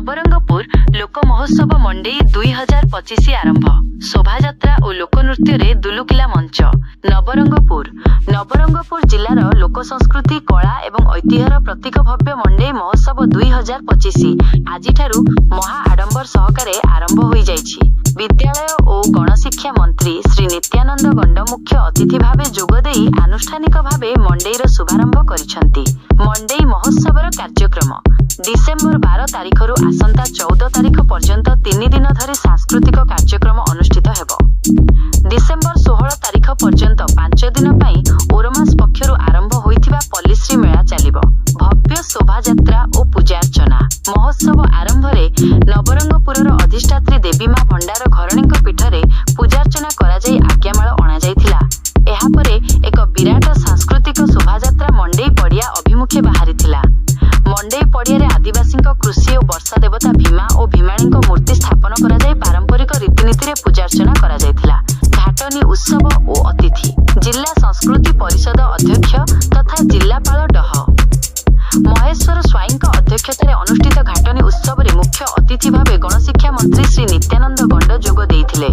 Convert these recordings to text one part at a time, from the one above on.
नवरंगपुर लोक महोत्सव मंडई 2025 आरंभ शोभायात्रा और लोकनृत्य रे दुलुकिला मंच। नवरंगपुर जिलार लोक संस्कृति कला एवं ऐतिह्यर प्रतीक भव्य मंडई महोत्सव 2025 आज महा आडंबर सहकारे आरंभ हो जाइछि। विद्यालय और गणशिक्षा मंत्री श्री नित्यानंद गंड मुख्य अतिथि भावे जोगदेई आनुष्ठानिक भावे मंडईर शुभारंभ करिसेंति। मंडई महोत्सवर कार्यक्रम डिसेम्बर 12 तारिख रु आसंता 14 तारिख पर्यंत 3 दिन धरी सांस्कृतिक कार्यक्रम अनुष्ठित हेबो। डिसेम्बर 16 तारिख पर्यंत 5 दिन पई ओरमास पक्षरु आरंभ होइथिबा पल्लीश्री मेला चलिबो। भव्य शोभायात्रा और पूजार्चना महोत्सव आरंभ रे नवरंगपुरर अधिष्ठात्री देवी मां भंडार घरणीक पीठरे पूजार्चना करा जाई आज्ञामाळ अणा जाइथिला। एहा परे एक विराट सांस्कृतिक शोभायात्रा मंडई पड़िया अभिमुखे बाहरिथिला। मंडई पड़िया आदिवासी कृषि और वर्षा देवता भीमा और भीमाणी मूर्ति स्थापन करा जाई पारंपरिक रीतिनीति रे पूजार्चना करा जाइथिला। घाटनी उत्सव और अतिथि जिला संस्कृति परिषद अध्यक्ष तथा जिलापाल डह महेश्वर स्वाईं अध्यक्षतार अनुष्ठित घाटनी उत्सव रे मुख्य अतिथि भावे गणशिक्षा मंत्री श्री नित्यानंद गंड जोग देइथिले।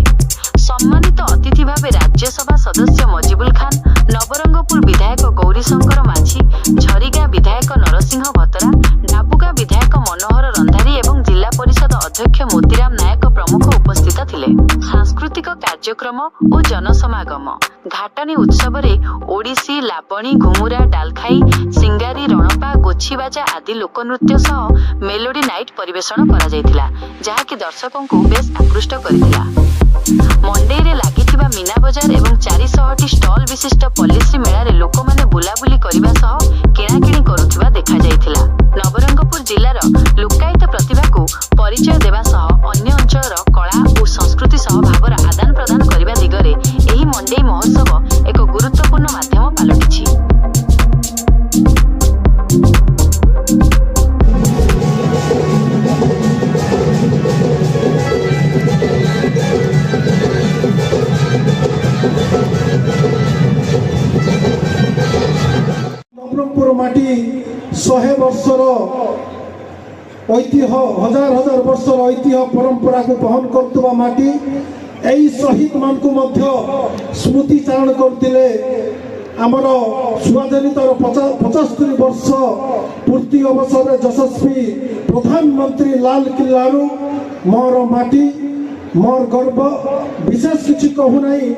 सम्मानित अतिथि भावे राज्यसभा सदस्य मजिबुल खान, नवरंगपुर विधायक गौरीशंकर माझी, झरीगां विधायक नरसिंह भतरा, डाबुगां विधायक मनोहर रंधारी एवं जिला परिषद अध्यक्ष मोतीराम नायक प्रमुख उपस्थित थिले। सांस्कृतिक कार्यक्रम और जनसमागम घाटनी उत्सव रे ओडिसी, लाबणी, घुमुरा, डालखाई, सिंगारी, रणपा, गोछीबाजा आदि लोकनृत्य सह मेलोडी नाइट परिवेषण करा जाइथिला, जहा कि दर्शकों को बेस आकृष्ट करिथिला। मंडई रे लागिथिबा मीना बजार एवं 400टी स्टॉल विशिष्ट पल्लीश्री मेला रे लोक माने बुलाबुली करबा सह किणाकिणी करुथिबा देखा जाइथिला। नवरंगपुर जिलार लुकायित प्रतिभा को परिचय देवा सह अन्य अंचलर कला और संस्कृति सह भावर आदान प्रदान करबा दिगरे एही मंडई महोत्सव एक गुरुत्वपूर्ण माध्यम पालटिछि। नवरंगपुर माटी 100 वर्षर ऐतिह्य हजार हजार वर्षर ऐतिह्य परंपरा को बहन करतुबा माटी एई शहीद मान को मध्य स्मृति चारण करतिले। आमर स्वाधीनतार 75 वर्ष पूर्ति अवसर यशस्वी प्रधानमंत्री लाल किल्लारू मोर माटी मोर गर्व विशेष किछि कहू नहीं।